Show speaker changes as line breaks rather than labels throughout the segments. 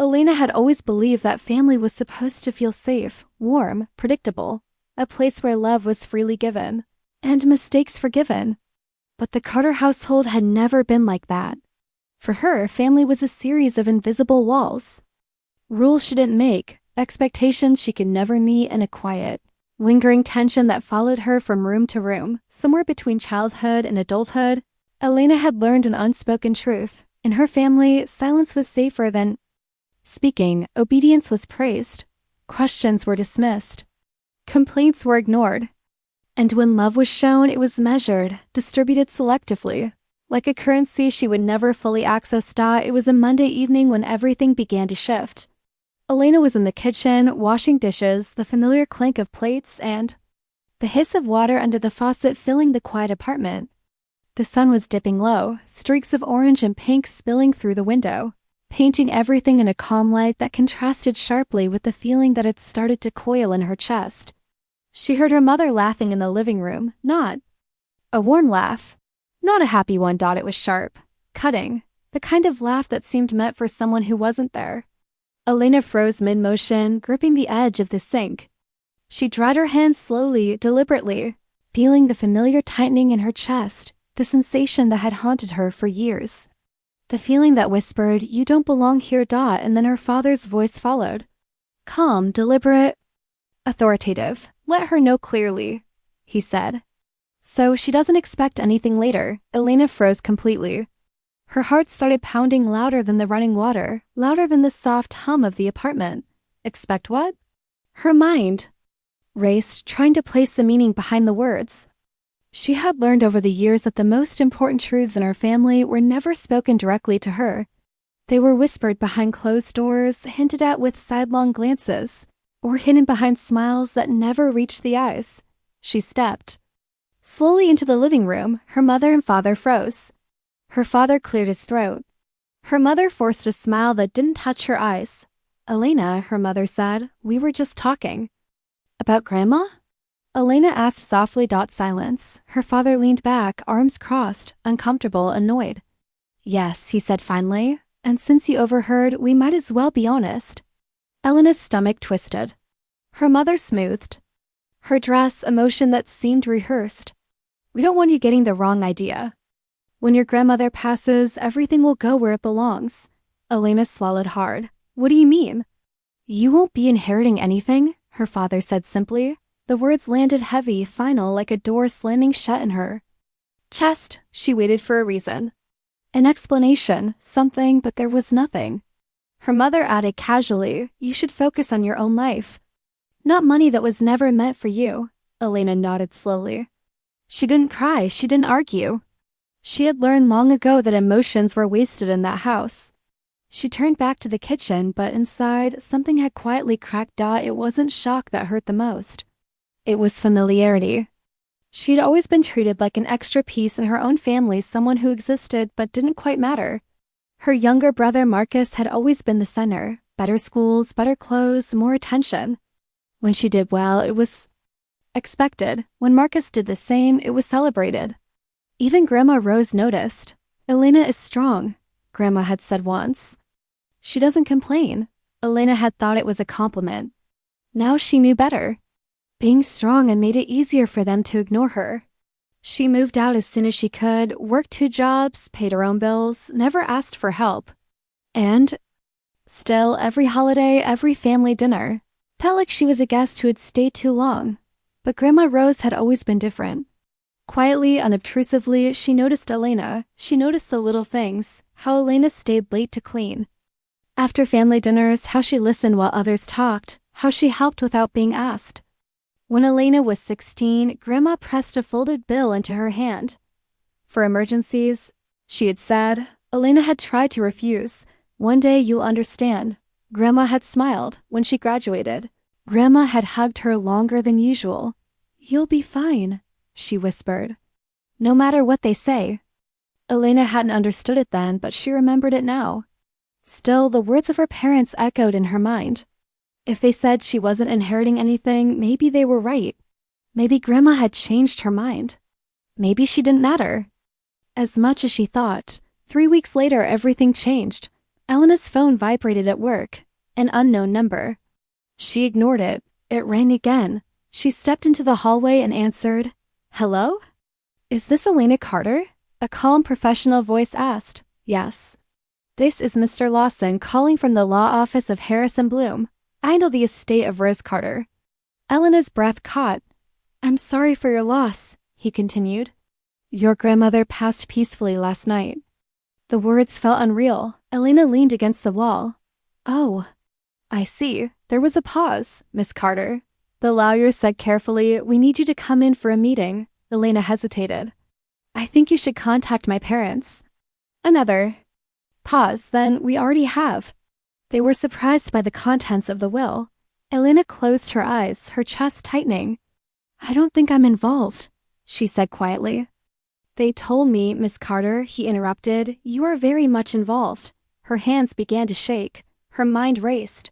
Elena had always believed that family was supposed to feel safe, warm, predictable, a place where love was freely given, and mistakes forgiven. But the Carter household had never been like that. For her, family was a series of invisible walls. Rules she didn't make, expectations she could never meet, and a quiet, lingering tension that followed her from room to room. Somewhere between childhood and adulthood, Elena had learned an unspoken truth. In her family, silence was safer than speaking, obedience was praised, questions were dismissed, complaints were ignored. And when love was shown, it was measured, distributed selectively. Like a currency she would never fully access. It was a Monday evening when everything began to shift. Elena was in the kitchen, washing dishes, the familiar clink of plates and the hiss of water under the faucet filling the quiet apartment. The sun was dipping low, streaks of orange and pink spilling through the window, painting everything in a calm light that contrasted sharply with the feeling that had started to coil in her chest. She heard her mother laughing in the living room, not a warm laugh, not a happy one. It was sharp, cutting, the kind of laugh that seemed meant for someone who wasn't there. Elena froze mid-motion, gripping the edge of the sink. She dried her hands slowly, deliberately, feeling the familiar tightening in her chest, the sensation that had haunted her for years. The feeling that whispered, "You don't belong here." And then her father's voice followed. Calm, deliberate, authoritative. "Let her know clearly," he said. "So she doesn't expect anything later." Elena froze completely. Her heart started pounding louder than the running water, louder than the soft hum of the apartment. Expect what? Her mind raced, trying to place the meaning behind the words. She had learned over the years that the most important truths in her family were never spoken directly to her. They were whispered behind closed doors, hinted at with sidelong glances, or hidden behind smiles that never reached the eyes. She stepped slowly into the living room. Her mother and father froze. Her father cleared his throat. Her mother forced a smile that didn't touch her eyes. "Elena," her mother said, "we were just talking." "About Grandma?" Elena asked softly. Silence. Her father leaned back, arms crossed, uncomfortable, annoyed. "Yes," he said finally, "and since you overheard, we might as well be honest." Elena's stomach twisted. Her mother smoothed her dress, a motion that seemed rehearsed. "We don't want you getting the wrong idea. When your grandmother passes, everything will go where it belongs." Elena swallowed hard. "What do you mean?" "You won't be inheriting anything," her father said simply. The words landed heavy, final, like a door slamming shut in her chest. She waited for a reason, an explanation, something, but there was nothing. Her mother added casually, "You should focus on your own life. Not money that was never meant for you." Elena nodded slowly. She didn't cry, she didn't argue. She had learned long ago that emotions were wasted in that house. She turned back to the kitchen, but inside, something had quietly cracked. It wasn't shock that hurt the most. It was familiarity. She'd always been treated like an extra piece in her own family, someone who existed but didn't quite matter. Her younger brother Marcus had always been the center. Better schools, better clothes, more attention. When she did well, it was expected. When Marcus did the same, it was celebrated. Even Grandma Rose noticed. "Elena is strong," Grandma had said once. "She doesn't complain." Elena had thought it was a compliment. Now she knew better. Being strong had made it easier for them to ignore her. She moved out as soon as she could, worked 2 jobs, paid her own bills, never asked for help. And still, every holiday, every family dinner, felt like she was a guest who had stayed too long. But Grandma Rose had always been different. Quietly, unobtrusively, she noticed Elena. She noticed the little things, how Elena stayed late to clean. After family dinners, how she listened while others talked, how she helped without being asked. When Elena was 16, Grandma pressed a folded bill into her hand. "For emergencies," she had said. Elena had tried to refuse. "One day you'll understand." Grandma had smiled when she graduated. Grandma had hugged her longer than usual. "You'll be fine," she whispered. "No matter what they say." Elena hadn't understood it then, but she remembered it now. Still, the words of her parents echoed in her mind. If they said she wasn't inheriting anything, maybe they were right. Maybe Grandma had changed her mind. Maybe she didn't matter as much as she thought. 3 weeks later, everything changed. Elena's phone vibrated at work, an unknown number. She ignored it. It rang again. She stepped into the hallway and answered, "Hello? Is this Elena Carter?" A calm professional voice asked. "Yes." "This is Mr. Lawson calling from the law office of Harris and Bloom. I handle the estate of Rose Carter." Elena's breath caught. "I'm sorry for your loss," he continued. "Your grandmother passed peacefully last night." The words felt unreal. Elena leaned against the wall. "Oh, I see. There was a pause, Miss Carter." The lawyer said carefully, "We need you to come in for a meeting." Elena hesitated. "I think you should contact my parents." Another pause. "Then we already have." They were surprised by the contents of the will. Elena closed her eyes, her chest tightening. "I don't think I'm involved," she said quietly. "They told me, Miss Carter," he interrupted, "you are very much involved." Her hands began to shake. Her mind raced.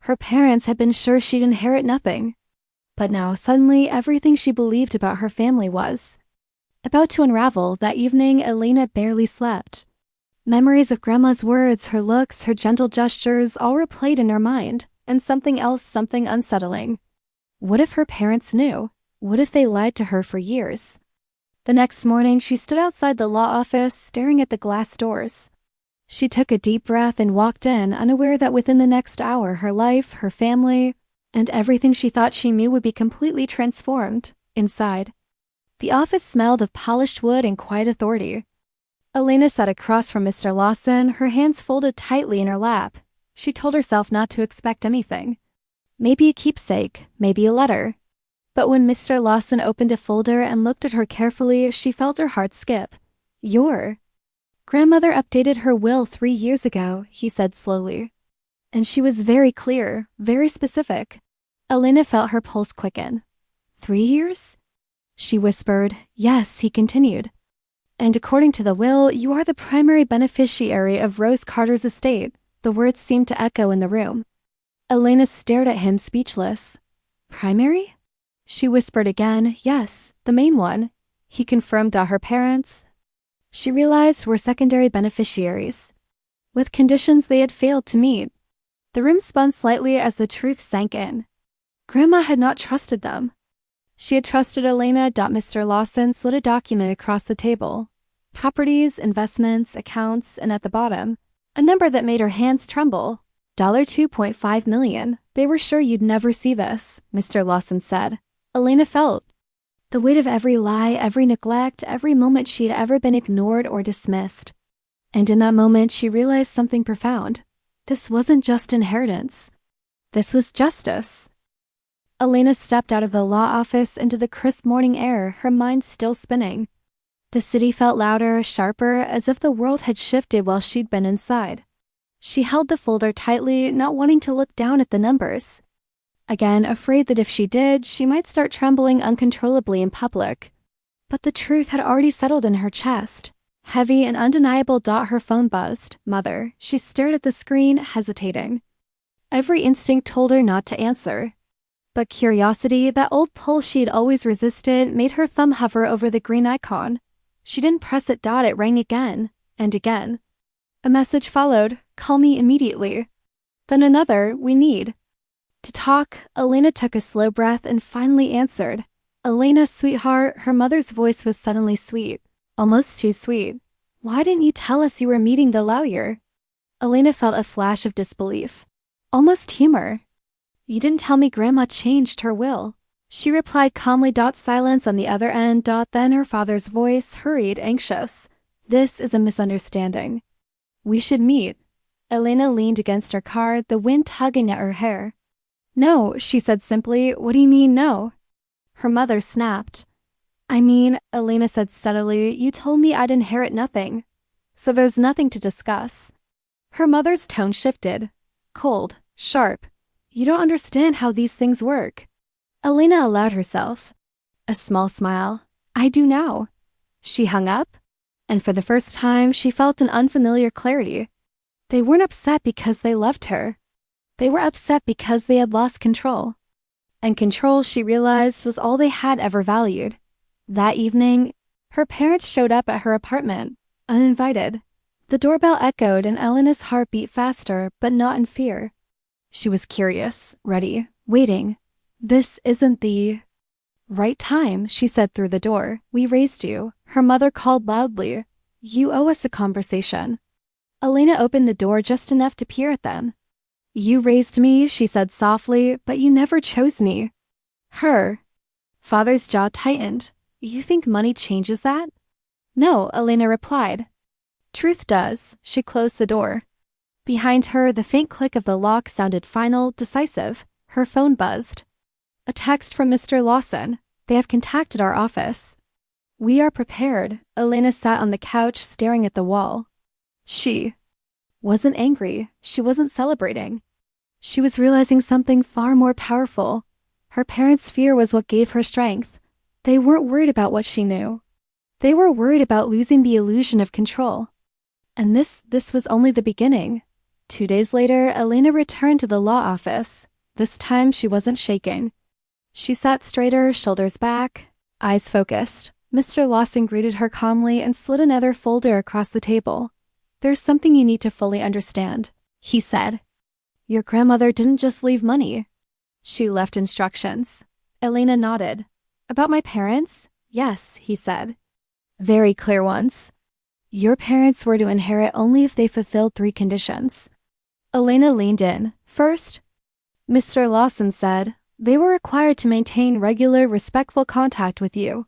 Her parents had been sure she'd inherit nothing. But now, suddenly, everything she believed about her family was about to unravel. That evening, Elena barely slept. Memories of Grandma's words, her looks, her gentle gestures, all replayed in her mind, and something else, something unsettling. What if her parents knew? What if they lied to her for years? The next morning, she stood outside the law office, staring at the glass doors. She took a deep breath and walked in, unaware that within the next hour, her life, her family, and everything she thought she knew would be completely transformed. Inside, the office smelled of polished wood and quiet authority. Elena sat across from Mr. Lawson, her hands folded tightly in her lap. She told herself not to expect anything. Maybe a keepsake, maybe a letter. But when Mr. Lawson opened a folder and looked at her carefully, she felt her heart skip. "Your grandmother updated her will 3 years ago," he said slowly. "And she was very clear, very specific." Elena felt her pulse quicken. 3 years? She whispered. "Yes," he continued. "And according to the will, you are the primary beneficiary of Rose Carter's estate." The words seemed to echo in the room. Elena stared at him, speechless. "Primary?" She whispered again. "Yes, the main one." He confirmed that her parents, she realized, were secondary beneficiaries, with conditions they had failed to meet. The room spun slightly as the truth sank in. Grandma had not trusted them. She had trusted Elena. Mr. Lawson slid a document across the table. Properties, investments, accounts, and at the bottom, a number that made her hands tremble. $2.5 million. "They were sure you'd never see this," Mr. Lawson said. Elena felt the weight of every lie, every neglect, every moment she had ever been ignored or dismissed. And in that moment, she realized something profound. This wasn't just inheritance. This was justice. Elena stepped out of the law office into the crisp morning air, her mind still spinning. The city felt louder, sharper, as if the world had shifted while she'd been inside. She held the folder tightly, not wanting to look down at the numbers. Again, afraid that if she did, she might start trembling uncontrollably in public. But the truth had already settled in her chest. Heavy and undeniable. Her phone buzzed. "Mother." She stared at the screen, hesitating. Every instinct told her not to answer. But curiosity, that old pull she had always resisted, made her thumb hover over the green icon. She didn't press it. It rang again, and again. A message followed. "Call me immediately." Then another. "We need to talk." Elena took a slow breath and finally answered. "Elena, sweetheart." Her mother's voice was suddenly sweet, almost too sweet. "Why didn't you tell us you were meeting the lawyer?" Elena felt a flash of disbelief, almost humor. "You didn't tell me Grandma changed her will." She replied calmly. Silence on the other end. Then her father's voice, hurried, anxious. "This is a misunderstanding. We should meet." Elena leaned against her car, the wind tugging at her hair. "No," she said simply. "What do you mean, no?" Her mother snapped. "I mean," Elena said steadily, "you told me I'd inherit nothing. So there's nothing to discuss." Her mother's tone shifted. Cold, sharp. "You don't understand how these things work." Elena allowed herself a small smile. "I do now." She hung up, and for the first time, she felt an unfamiliar clarity. They weren't upset because they loved her. They were upset because they had lost control. And control, she realized, was all they had ever valued. That evening, her parents showed up at her apartment, uninvited. The doorbell echoed and Elena's heart beat faster, but not in fear. She was curious, ready, waiting. This isn't the right time, she said through the door. We raised you. Her mother called loudly. You owe us a conversation. Elena opened the door just enough to peer at them. You raised me, she said softly, but you never chose me. Her. Father's jaw tightened. You think money changes that? No, Elena replied. Truth does. She closed the door. Behind her, the faint click of the lock sounded final, decisive. Her phone buzzed. A text from Mr. Lawson. They have contacted our office. We are prepared. Elena sat on the couch, staring at the wall. She wasn't angry. She wasn't celebrating. She was realizing something far more powerful. Her parents' fear was what gave her strength. They weren't worried about what she knew. They were worried about losing the illusion of control. And this was only the beginning. 2 days later, Elena returned to the law office. This time, she wasn't shaking. She sat straighter, shoulders back, eyes focused. Mr. Lawson greeted her calmly and slid another folder across the table. There's something you need to fully understand, he said. Your grandmother didn't just leave money. She left instructions. Elena nodded. About my parents? Yes, he said. Very clear ones. Your parents were to inherit only if they fulfilled 3 conditions. Elena leaned in. First, Mr. Lawson said, they were required to maintain regular, respectful contact with you.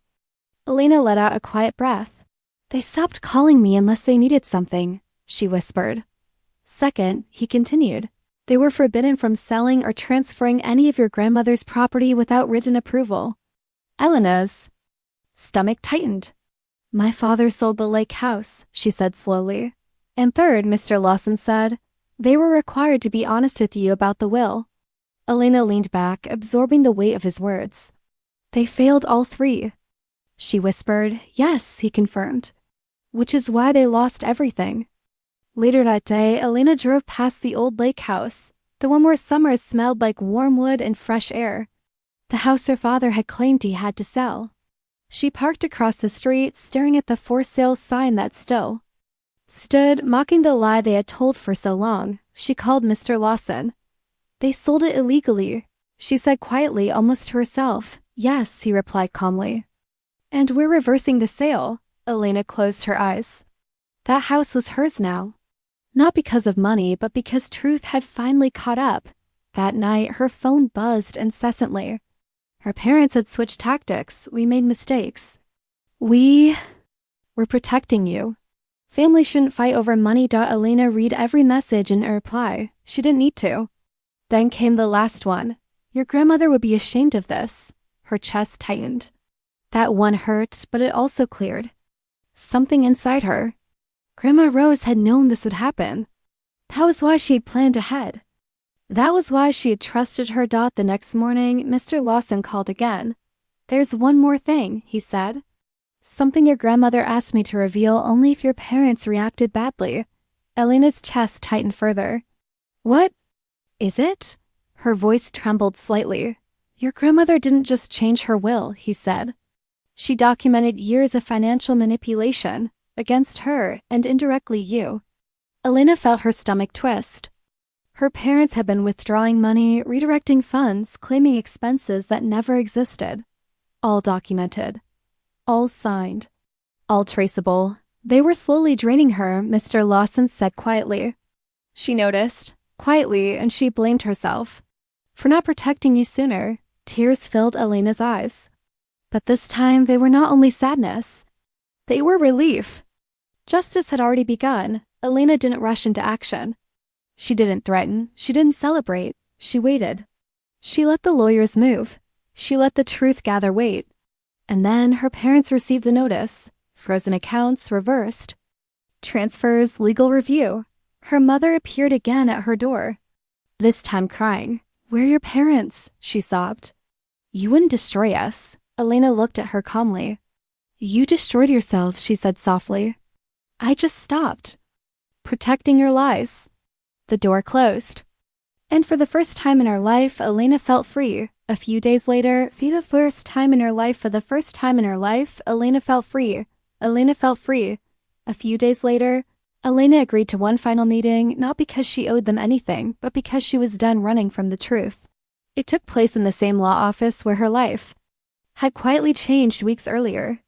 Elena let out a quiet breath. They stopped calling me unless they needed something, she whispered. Second, he continued, they were forbidden from selling or transferring any of your grandmother's property without written approval. Elena's stomach tightened. My father sold the lake house, she said slowly. And third, Mr. Lawson said, they were required to be honest with you about the will. Elena leaned back, absorbing the weight of his words. They failed all 3. She whispered. Yes, he confirmed. Which is why they lost everything. Later that day, Elena drove past the old lake house, the one where summers smelled like warm wood and fresh air. The house her father had claimed he had to sell. She parked across the street, staring at the for sale sign that still stood, mocking the lie they had told for so long. She called Mr. Lawson. They sold it illegally, she said quietly, almost to herself. Yes, he replied calmly. And we're reversing the sale. Elena closed her eyes. That house was hers now. Not because of money, but because truth had finally caught up. That night, her phone buzzed incessantly. Her parents had switched tactics. We made mistakes. We were protecting you. Family shouldn't fight over money. Elena read every message in a reply. She didn't need to. Then came the last one. Your grandmother would be ashamed of this. Her chest tightened. That one hurt, but it also cleared. Something inside her. Grandma Rose had known this would happen. That was why she had planned ahead. That was why she had trusted her. The next morning, Mr. Lawson called again. There's one more thing, he said. Something your grandmother asked me to reveal only if your parents reacted badly. Elena's chest tightened further. What is it? Her voice trembled slightly. Your grandmother didn't just change her will, he said. She documented years of financial manipulation against her and indirectly you. Elena felt her stomach twist. Her parents had been withdrawing money, redirecting funds, claiming expenses that never existed. All documented. All signed. All traceable. They were slowly draining her, Mr. Lawson said quietly. She noticed, quietly, and she blamed herself. For not protecting you sooner. Tears filled Elena's eyes. But this time they were not only sadness. They were relief. Justice had already begun. Elena didn't rush into action. She didn't threaten. She didn't celebrate. She waited. She let the lawyers move. She let the truth gather weight. And then her parents received the notice. Frozen accounts reversed. Transfers, legal review. Her mother appeared again at her door. This time crying. Where are your parents? She sobbed. You wouldn't destroy us. Elena looked at her calmly. You destroyed yourself, she said softly. I just stopped. Protecting your lies. The door closed. And for the first time in her life, Elena felt free. A few days later, for the first time in her life, Elena felt free. Elena felt free. A few days later, Elena agreed to one final meeting, not because she owed them anything, but because she was done running from the truth. It took place in the same law office where her life had quietly changed weeks earlier.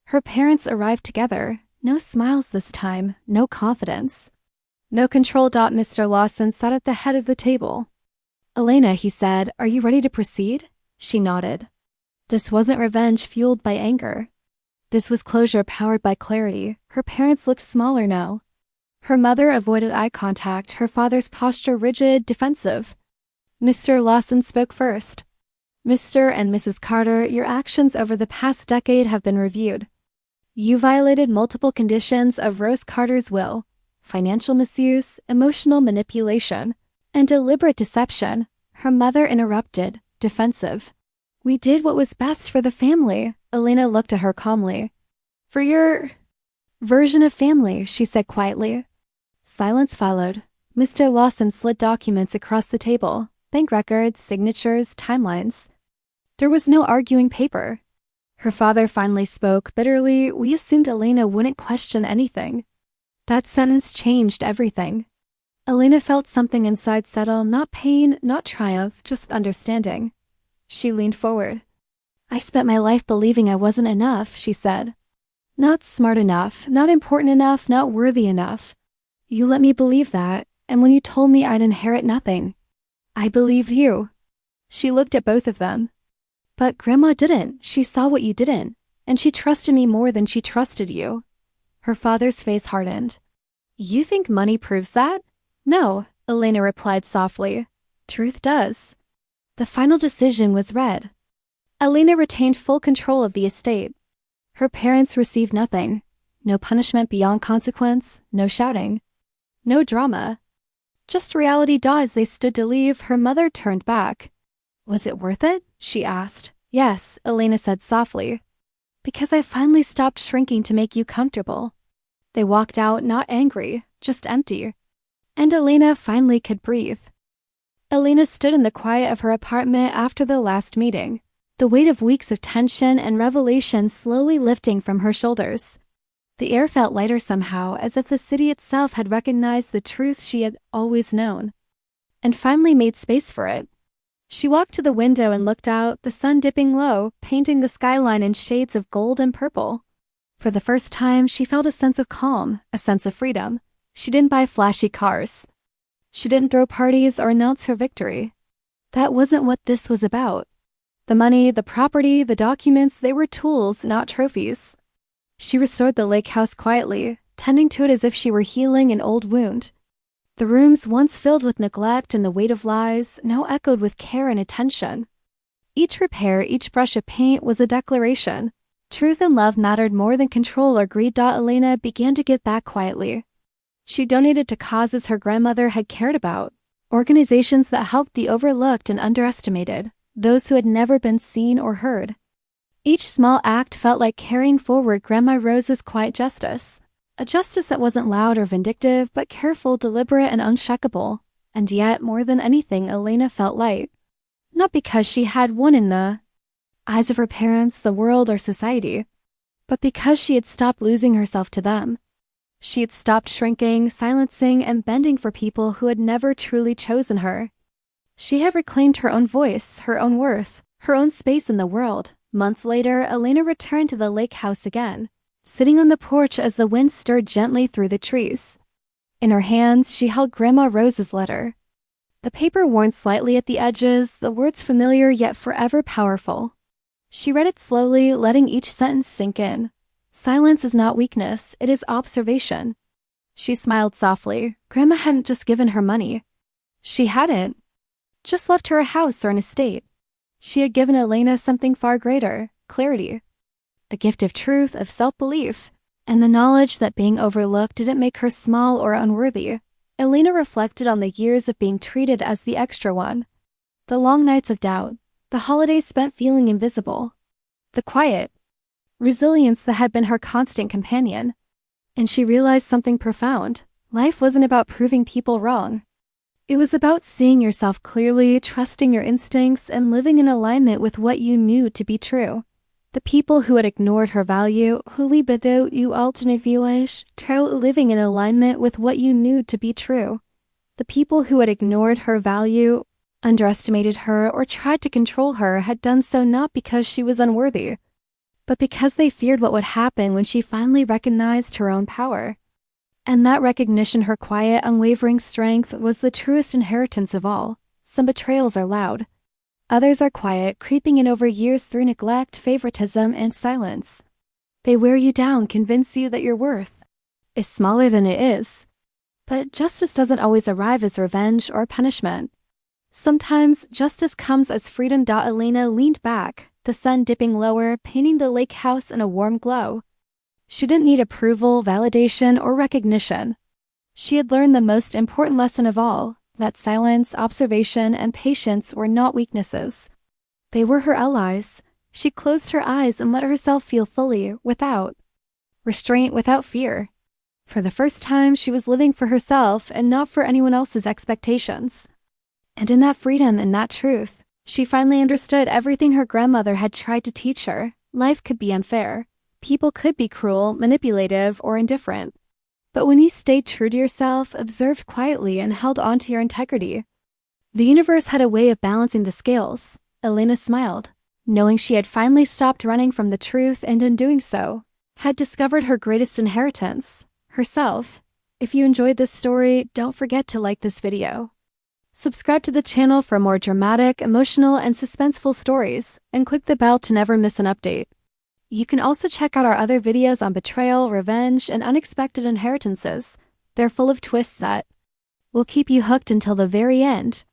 Her parents arrived together. No smiles this time, no confidence. No control. Mr. Lawson sat at the head of the table. "Elena," he said, "are you ready to proceed?" She nodded. This wasn't revenge fueled by anger. This was closure powered by clarity. Her parents looked smaller now. Her mother avoided eye contact, her father's posture rigid, defensive. Mr. Lawson spoke first. "Mr. and Mrs. Carter, your actions over the past decade have been reviewed. You violated multiple conditions of Rose Carter's will: financial misuse, emotional manipulation, and deliberate deception." Her mother interrupted, defensive. "We did what was best for the family." Elena looked at her calmly. "For your version of family," she said quietly. Silence followed. Mr. Lawson slid documents across the table: bank records, signatures, timelines. There was no arguing paper. Her father finally spoke bitterly. "We assumed Elena wouldn't question anything." That sentence changed everything. Elena felt something inside settle, not pain, not triumph, just understanding. She leaned forward. "I spent my life believing I wasn't enough," she said. "Not smart enough, not important enough, not worthy enough. You let me believe that, and when you told me I'd inherit nothing, I believed you." She looked at both of them. "But Grandma didn't. She saw what you didn't, and she trusted me more than she trusted you." Her father's face hardened. "You think money proves that?" "No," Elena replied softly. "Truth does." The final decision was read. Elena retained full control of the estate. Her parents received nothing. No punishment beyond consequence, no shouting, no drama. Just reality. As they stood to leave, her mother turned back. "Was it worth it?" she asked. "Yes," Elena said softly. "Because I finally stopped shrinking to make you comfortable." They walked out, not angry, just empty. And Elena finally could breathe. Elena stood in the quiet of her apartment after the last meeting, the weight of weeks of tension and revelation slowly lifting from her shoulders. The air felt lighter somehow, as if the city itself had recognized the truth she had always known, and finally made space for it. She walked to the window and looked out, the sun dipping low, painting the skyline in shades of gold and purple. For the first time, she felt a sense of calm, a sense of freedom. She didn't buy flashy cars. She didn't throw parties or announce her victory. That wasn't what this was about. The money, the property, the documents, they were tools, not trophies. She restored the lake house quietly, tending to it as if she were healing an old wound. The rooms once filled with neglect and the weight of lies, now echoed with care and attention. Each repair, each brush of paint was a declaration. Truth and love mattered more than control or greed. Elena began to give back quietly. She donated to causes her grandmother had cared about, organizations that helped the overlooked and underestimated, those who had never been seen or heard. Each small act felt like carrying forward Grandma Rose's quiet justice, a justice that wasn't loud or vindictive, but careful, deliberate, and unshakable. And yet, more than anything, Elena felt light. Not because she had won in the eyes of her parents, the world, or society, but because she had stopped losing herself to them. She had stopped shrinking, silencing, and bending for people who had never truly chosen her. She had reclaimed her own voice, her own worth, her own space in the world. Months later, Elena returned to the lake house again, sitting on the porch as the wind stirred gently through the trees. In her hands, she held Grandma Rose's letter. The paper worn slightly at the edges, the words familiar yet forever powerful. She read it slowly, letting each sentence sink in. Silence is not weakness, it is observation. She smiled softly. Grandma hadn't just given her money. She hadn't just left her a house or an estate. She had given Elena something far greater, clarity. A gift of truth, of self-belief, and the knowledge that being overlooked didn't make her small or unworthy. Elena reflected on the years of being treated as the extra one, the long nights of doubt, the holidays spent feeling invisible, the quiet resilience that had been her constant companion. And she realized something profound. Life wasn't about proving people wrong. It was about seeing yourself clearly, trusting your instincts, and living in alignment with what you knew to be true. The people who had ignored her value, who libido you alternativas, living in alignment with what you knew to be true. The people who had ignored her value, underestimated her, or tried to control her had done so not because she was unworthy, but because they feared what would happen when she finally recognized her own power. And that recognition, her quiet, unwavering strength, was the truest inheritance of all. Some betrayals are loud. Others are quiet, creeping in over years through neglect, favoritism, and silence. They wear you down, convince you that your worth is smaller than it is. But justice doesn't always arrive as revenge or punishment. Sometimes justice comes as freedom. Elena leaned back, the sun dipping lower, painting the lake house in a warm glow. She didn't need approval, validation, or recognition. She had learned the most important lesson of all, that silence, observation, and patience were not weaknesses. They were her allies. She closed her eyes and let herself feel fully, without restraint, without fear. For the first time, she was living for herself and not for anyone else's expectations. And in that freedom and that truth, she finally understood everything her grandmother had tried to teach her. Life could be unfair. People could be cruel, manipulative, or indifferent. But when you stayed true to yourself, observed quietly, and held on to your integrity, the universe had a way of balancing the scales. Elena smiled, knowing she had finally stopped running from the truth and in doing so, had discovered her greatest inheritance, herself. If you enjoyed this story, don't forget to like this video. Subscribe to the channel for more dramatic, emotional, and suspenseful stories, and click the bell to never miss an update. You can also check out our other videos on betrayal, revenge, and unexpected inheritances. They're full of twists that will keep you hooked until the very end.